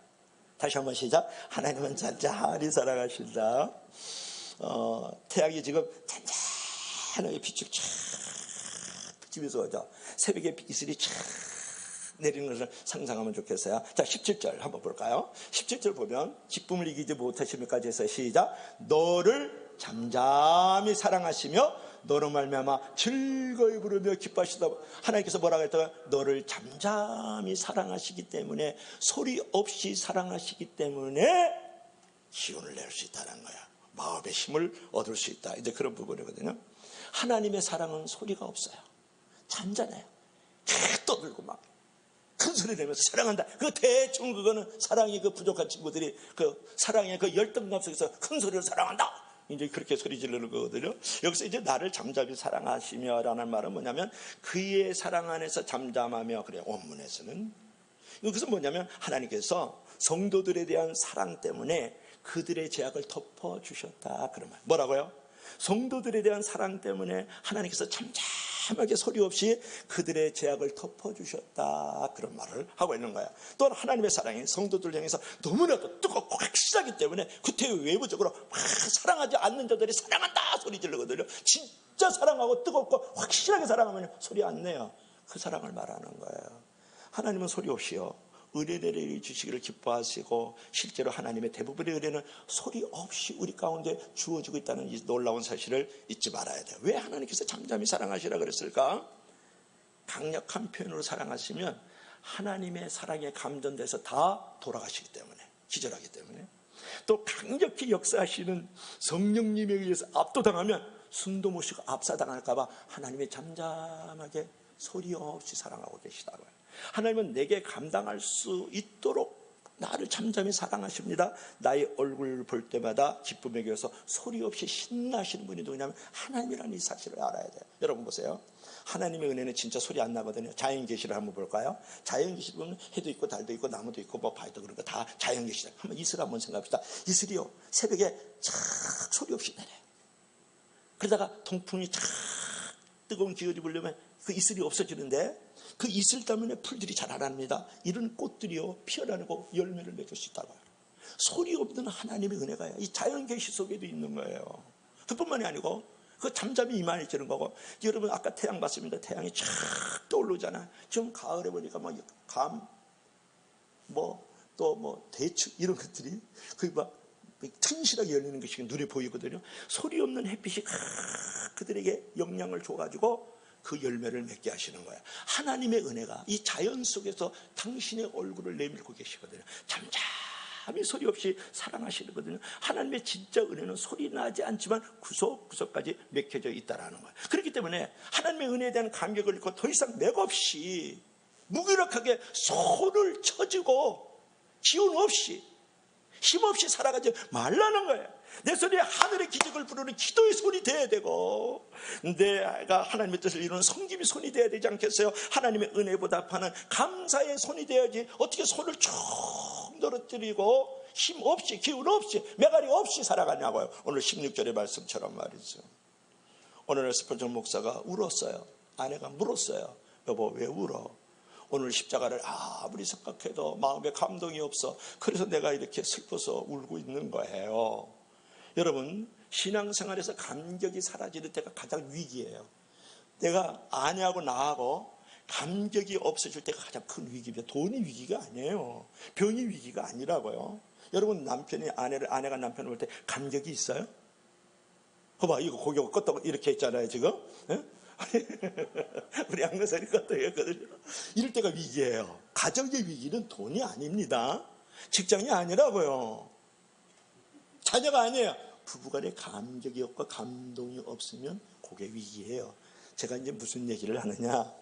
다시 한번 시작. 하나님은 잔잔히 사랑하신다. 태양이 지금 잔잔하게 빛을 쫙 비치면서 오죠. 새벽에 이슬이 쫙 내리는 것을 상상하면 좋겠어요. 자, 17절 한번 볼까요? 17절 보면 기쁨을 이기지 못하십니까지 해서 시작. 너를 잠잠히 사랑하시며 너로 말미암아 즐거이 부르며 기뻐하시다. 하나님께서 뭐라고 했다가 너를 잠잠히 사랑하시기 때문에 소리 없이 사랑하시기 때문에 기운을 낼 수 있다는 거야. 마음의 힘을 얻을 수 있다. 이제 그런 부분이거든요. 하나님의 사랑은 소리가 없어요. 잔잔해요. 떠들고 막 큰 소리 내면서 사랑한다. 대충 그거는 사랑이 부족한 친구들이 사랑의 열등감 속에서 큰 소리로 사랑한다. 이제 그렇게 소리 지르는 거거든요. 여기서 이제 나를 잠잠히 사랑하시며라는 말은 뭐냐면 그의 사랑 안에서 잠잠하며, 그래요. 원문에서는. 그것은 뭐냐면 하나님께서 성도들에 대한 사랑 때문에 그들의 죄악을 덮어주셨다. 그런 말. 뭐라고요? 성도들에 대한 사랑 때문에 하나님께서 잠잠하게 소리 없이 그들의 죄악을 덮어주셨다. 그런 말을 하고 있는 거야. 또한 하나님의 사랑이 성도들 향해서 너무나도 뜨겁고 확실하기 때문에 그때 외부적으로 막 사랑하지 않는 자들이 사랑한다 소리 지르거든요. 진짜 사랑하고 뜨겁고 확실하게 사랑하면 소리 안 내요. 그 사랑을 말하는 거예요. 하나님은 소리 없이요 은혜를 주시기를 기뻐하시고, 실제로 하나님의 대부분의 은혜는 소리 없이 우리 가운데 주어지고 있다는 이 놀라운 사실을 잊지 말아야 돼요. 왜 하나님께서 잠잠히 사랑하시라 그랬을까? 강력한 표현으로 사랑하시면 하나님의 사랑에 감전돼서 다 돌아가시기 때문에, 기절하기 때문에, 또 강력히 역사하시는 성령님에 의해서 압도당하면 숨도 못 쉬고 압사당할까 봐 하나님이 잠잠하게 소리 없이 사랑하고 계시다고요. 하나님은 내게 감당할 수 있도록 나를 잠잠히 사랑하십니다. 나의 얼굴을 볼 때마다 기쁨에 겨서 소리 없이 신나시는 분이 누구냐면 하나님이라는 이 사실을 알아야 돼요. 여러분 보세요. 하나님의 은혜는 진짜 소리 안 나거든요. 자연계시를 한번 볼까요? 자연계시를 보면 해도 있고 달도 있고 나무도 있고 바위도 그런 거 다 자연계시다. 한번 이슬 한번 생각합시다. 이슬이요 새벽에 착 소리 없이 내려요. 그러다가 동풍이 착 뜨거운 기울이 불려면 그 이슬이 없어지는데, 그 이슬 때문에 풀들이 자라납니다. 이런 꽃들이요 피어나고 열매를 맺을 수 있다고요. 소리 없는 하나님의 은혜가 이 자연 계시 속에도 있는 거예요. 그뿐만이 아니고 잠잠히 이만해지는 거고. 여러분 아까 태양 봤습니다. 태양이 쫙 떠오르잖아요. 지금 가을에 보니까 대추 이런 것들이 막 튼실하게 열리는 것이 눈에 보이거든요. 소리 없는 햇빛이 그들에게 영향을 줘가지고 그 열매를 맺게 하시는 거예요. 하나님의 은혜가 이 자연 속에서 당신의 얼굴을 내밀고 계시거든요. 잠잠히 소리 없이 사랑하시거든요. 하나님의 진짜 은혜는 소리 나지 않지만 구석구석까지 맺혀져 있다는 거예요. 그렇기 때문에 하나님의 은혜에 대한 감격을 잃고 더 이상 맥없이 무기력하게 손을 쳐주고 기운 없이 힘없이 살아가지 말라는 거예요. 내 소리에 하늘의 기적을 부르는 기도의 손이 돼야 되고, 내가 하나님의 뜻을 이루는 섬김의 손이 돼야 되지 않겠어요? 하나님의 은혜 보답하는 감사의 손이 돼야지. 어떻게 손을 쭉 늘어뜨리고 힘 없이 기운 없이 매가리 없이 살아가냐고요. 오늘 16절의 말씀처럼 말이죠. 오늘 스펄전 목사가 울었어요. 아내가 물었어요. 여보 왜 울어? 오늘 십자가를 아무리 생각해도 마음에 감동이 없어. 그래서 내가 이렇게 슬퍼서 울고 있는 거예요. 여러분 신앙생활에서 감격이 사라지는 때가 가장 위기예요. 내가 아내하고 나하고 감격이 없어질 때가 가장 큰 위기입니다. 돈이 위기가 아니에요. 병이 위기가 아니라고요. 여러분 아내가 남편을 볼 때 감격이 있어요? 봐봐 이거 고개가 껐다고 이렇게 했잖아요 지금. 에? 우리 양가사님 같다 했거든요. 이럴 때가 위기예요. 가정의 위기는 돈이 아닙니다. 직장이 아니라고요. 자녀가 아니에요. 부부간에 감격이 없고 감동이 없으면 그게 위기예요. 제가 이제 무슨 얘기를 하느냐,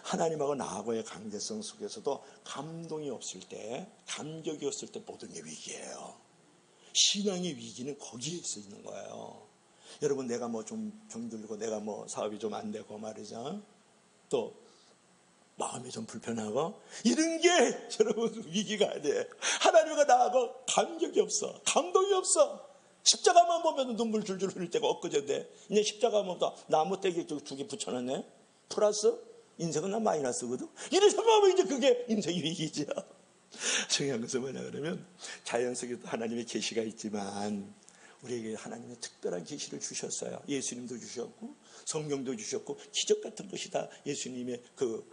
하나님하고 나하고의 관계성 속에서도 감동이 없을 때, 감격이 없을 때 모든 게 위기예요. 신앙의 위기는 거기에 있는 거예요. 여러분 내가 좀 병들고 내가 사업이 좀 안 되고 말이죠. 또 마음이 좀 불편하고 이런 게 여러분 위기가 아니에요. 하나님과 나하고 감격이 없어. 감동이 없어. 십자가만 보면 눈물 줄줄 흘릴 때가 엊그제인데 이제 십자가만 보다 나무 떼기 2개 붙여놨네. 플러스 인생은 난 마이너스거든. 이래서 보면 이제 그게 인생의 위기죠. 중요한 것은 뭐냐 그러면 자연 속에도 하나님의 계시가 있지만 우리에게 하나님의 특별한 계시를 주셨어요. 예수님도 주셨고 성경도 주셨고 기적 같은 것이 다 예수님의 그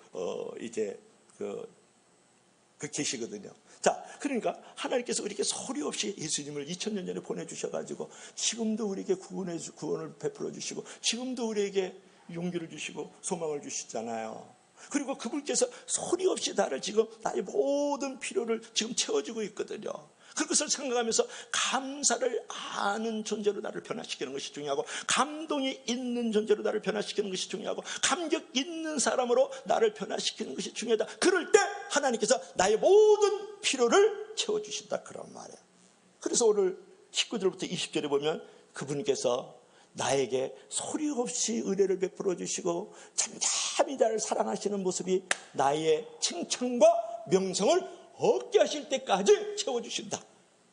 계시거든요. 자, 그러니까 하나님께서 우리에게 소리 없이 예수님을 2000년 전에 보내주셔가지고 지금도 우리에게 구원을 베풀어 주시고 지금도 우리에게 용기를 주시고 소망을 주시잖아요. 그리고 그분께서 소리 없이 나를 지금 나의 모든 필요를 지금 채워주고 있거든요. 그것을 생각하면서 감사를 아는 존재로 나를 변화시키는 것이 중요하고, 감동이 있는 존재로 나를 변화시키는 것이 중요하고, 감격 있는 사람으로 나를 변화시키는 것이 중요하다. 그럴 때 하나님께서 나의 모든 필요를 채워주신다, 그런 말이에요. 그래서 오늘 19절부터 20절에 보면 그분께서 나에게 소리 없이 은혜를 베풀어 주시고 잠잠히 나를 사랑하시는 모습이 나의 칭찬과 명성을 얻게 하실 때까지 채워주신다,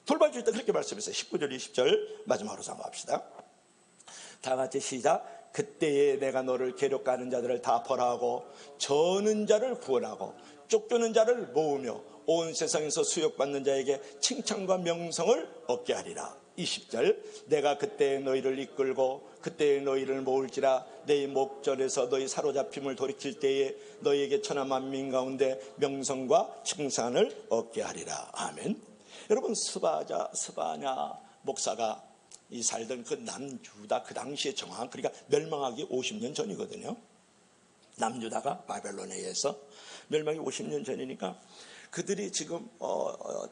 돌봐주신다, 그렇게 말씀했어요. 19절 20절 마지막으로 상고합시다. 다 같이 시작. 그때에 내가 너를 괴롭게 자들을 다 벌하고 저는 자를 구원하고 쫓겨는 자를 모으며 온 세상에서 수욕받는 자에게 칭찬과 명성을 얻게 하리라. 20절. 내가 그때에 너희를 이끌고 그때에 너희를 모을지라. 내 목전에서 너희 사로잡힘을 돌이킬 때에 너희에게 천하 만민 가운데 명성과 칭찬을 얻게 하리라. 아멘. 여러분, 스바냐 목사가 이 살던 그 남유다, 그 당시에 정확한, 그러니까 멸망하기 50년 전이거든요. 남유다가 바벨론에 의해서 멸망이 50년 전이니까 그들이 지금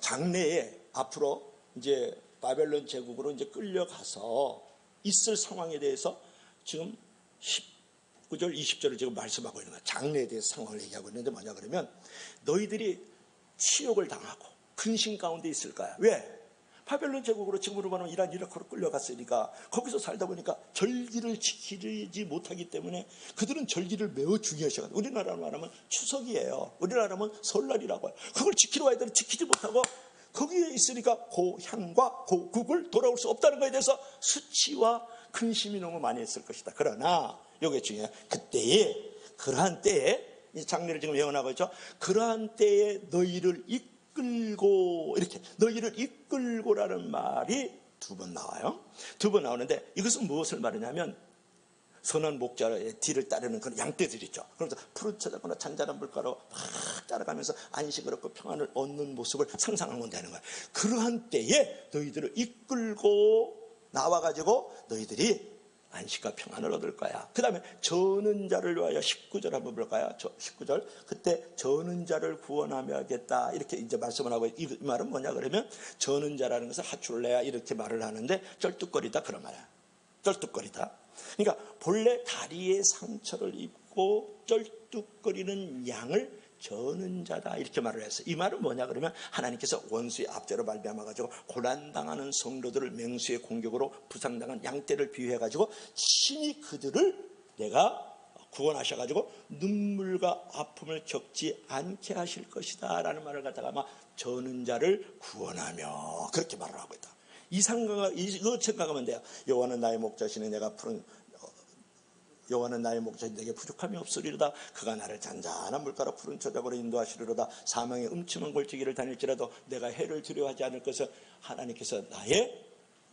장래에 앞으로 이제 바벨론 제국으로 이제 끌려가서 있을 상황에 대해서 지금 19절 20절을 지금 말씀하고 있는 거예요. 장래에 대해서 상황을 얘기하고 있는데 뭐냐 그러면, 너희들이 치욕을 당하고 근심 가운데 있을 거야. 왜? 바벨론 제국으로 지금으로 말하면 이란 이라크로 끌려갔으니까 거기서 살다 보니까 절기를 지키지 못하기 때문에 그들은 절기를 매우 중요시하거든요. 우리나라로 말하면 추석이에요. 우리나라로 하면 설날이라고 해요. 그걸 지키러 와야 되는데 지키지 못하고 거기에 있으니까 고향과 고국을 돌아올 수 없다는 것에 대해서 수치와 근심이 너무 많이 했을 것이다. 그러나 이게 중요해요. 그때에, 그러한 때에, 이 장례를 지금 예언하고 있죠. 그러한 때에 너희를 이끌고, 이렇게 너희를 이끌고라는 말이 두 번 나와요. 두 번 나오는데 이것은 무엇을 말하냐면, 선한 목자의 뒤를 따르는 그런 양떼들 있죠. 그러면서 푸른 쳐다거나 잔잔한 물가로 막 따라가면서 안식을 얻고 평안을 얻는 모습을 상상하면 되는 거예요. 그러한 때에 너희들을 이끌고 나와가지고 너희들이 안식과 평안을 얻을 거야. 그 다음에 저는 자를 위하여 19절 한번 볼까요? 19절. 그때 저는 자를 구원하며 하겠다, 이렇게 이제 말씀을 하고, 이 말은 뭐냐 그러면, 저는 자라는 것은 하출레야 이렇게 말을 하는데 쩔뚝거리다, 그런 말이야. 쩔뚝거리다. 그러니까 본래 다리에 상처를 입고 쩔뚝거리는 양을 저는 자다, 이렇게 말을 했어요. 이 말은 뭐냐 그러면, 하나님께서 원수의 압제로 말미암아가지고 고난당하는 성도들을 맹수의 공격으로 부상당한 양떼를 비유해가지고 신이 그들을 내가 구원하셔가지고 눈물과 아픔을 겪지 않게 하실 것이다 라는 말을 갖다가 아마 저는 자를 구원하며, 그렇게 말을 하고 있다. 이거 생각하면 돼요. 여호와는 나의 목자시니 내가 푸른 여호와는 나의 목자시니 내게 부족함이 없으리로다. 그가 나를 잔잔한 물가로 푸른 저작으로 인도하시리로다. 사망의 음침한 골짜기를 다닐지라도 내가 해를 두려워하지 않을 것을 하나님께서 나의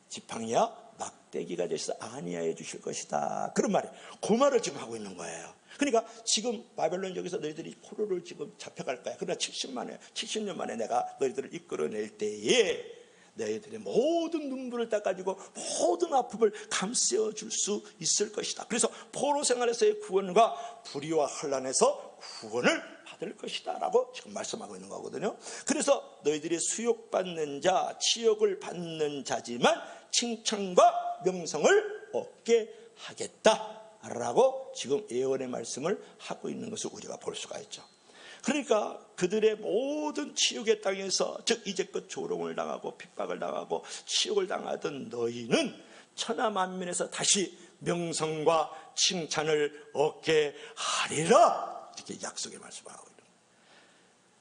지팡이와 막대기가 되셔서 안위하여 주실 것이다. 그런 말이에요. 그 말을 지금 하고 있는 거예요. 그러니까 지금 바벨론 쪽에서 너희들이 포로를 지금 잡혀갈 거야. 그러나 70년 만에 내가 너희들을 이끌어낼 때에 너희들의 모든 눈물을 닦아주고 모든 아픔을 감싸줄 수 있을 것이다. 그래서 포로 생활에서의 구원과 불의와 환난에서 구원을 받을 것이다 라고 지금 말씀하고 있는 거거든요. 그래서 너희들이 수욕받는 자, 치욕을 받는 자지만 칭찬과 명성을 얻게 하겠다 라고 지금 예언의 말씀을 하고 있는 것을 우리가 볼 수가 있죠. 그러니까 그들의 모든 치욕의 땅에서, 즉 이제껏 조롱을 당하고 핍박을 당하고 치욕을 당하던 너희는 천하 만민에서 다시 명성과 칭찬을 얻게 하리라, 이렇게 약속의 말씀을 하고 있는 거예요.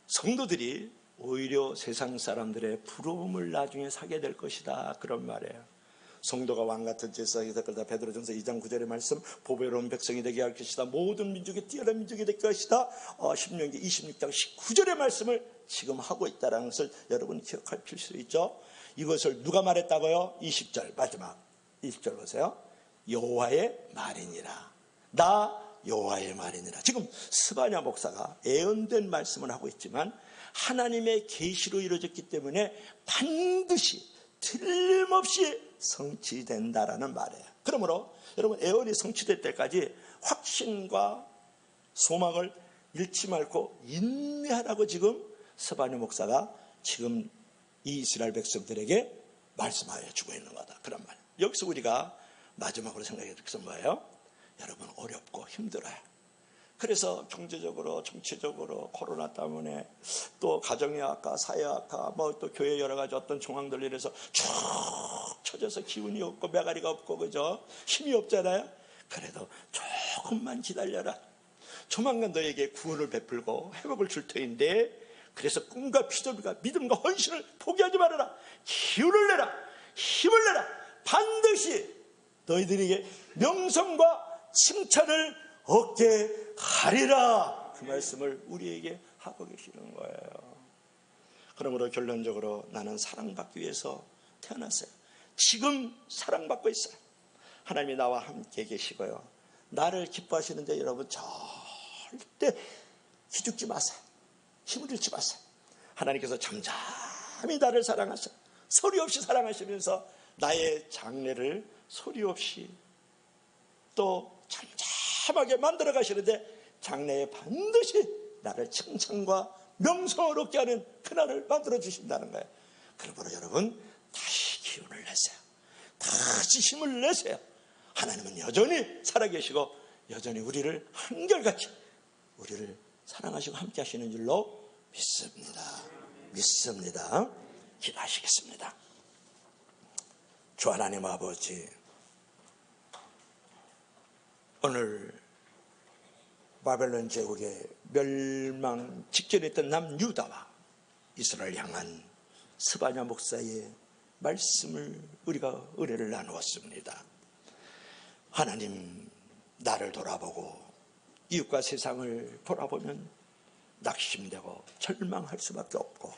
성도들이 오히려 세상 사람들의 부러움을 나중에 사게 될 것이다, 그런 말이에요. 성도가 왕같은 제사장이 될 것이다. 베드로전서 2장 9절의 말씀, 보배로운 백성이 되게 할 것이다. 모든 민족이 뛰어난 민족이 될 것이다. 신명기 26장 19절의 말씀을 지금 하고 있다는 것을 여러분 기억할 필수 있죠. 이것을 누가 말했다고요? 20절 마지막 20절 보세요. 여호와의 말이니라. 나 여호와의 말이니라. 지금 스바냐 목사가 예언된 말씀을 하고 있지만 하나님의 계시로 이루어졌기 때문에 반드시 틀림없이 성취된다라는 말이에요. 그러므로 여러분, 예언이 성취될 때까지 확신과 소망을 잃지 말고 인내하라고 지금 스바냐 목사가 지금 이 이스라엘 백성들에게 말씀하여 주고 있는 거다. 그런 말. 여기서 우리가 마지막으로 생각해야 될 것은 뭐예요? 여러분, 어렵고 힘들어요. 그래서 경제적으로, 정치적으로, 코로나 때문에 또 가정의 악화, 사회 악화, 뭐 또 교회 여러 가지 어떤 정황들 이래서 쭉 처져서 기운이 없고 메가리가 없고, 그죠? 힘이 없잖아요. 그래도 조금만 기다려라. 조만간 너에게 구원을 베풀고 회복을 줄 터인데, 그래서 꿈과 피조물과 믿음과 헌신을 포기하지 말아라. 기운을 내라. 힘을 내라. 반드시 너희들에게 명성과 칭찬을 얻게 하리라. 그 말씀을 우리에게 하고 계시는 거예요. 그러므로 결론적으로 나는 사랑받기 위해서 태어났어요. 지금 사랑받고 있어요. 하나님이 나와 함께 계시고요. 나를 기뻐하시는데 여러분, 절대 기죽지 마세요. 힘을 잃지 마세요. 하나님께서 잠잠히 나를 사랑하셔. 소리 없이 사랑하시면서 나의 장래를 소리 없이 또 잠잠하게 만들어 가시는데, 장래에 반드시 나를 칭찬과 명성을 얻게 하는 그날을 만들어 주신다는 거예요. 그러므로 여러분, 다시 기운을 내세요. 다시 힘을 내세요. 하나님은 여전히 살아계시고 여전히 우리를 한결같이 우리를 사랑하시고 함께 하시는 줄로 믿습니다. 기도하시겠습니다. 주 하나님 아버지, 오늘 바벨론 제국의 멸망 직전에 있던 남유다와 이스라엘 향한 스바냐 목사의 말씀을 우리가 은혜를 나누었습니다. 하나님, 나를 돌아보고 이웃과 세상을 돌아보면 낙심되고 절망할 수밖에 없고,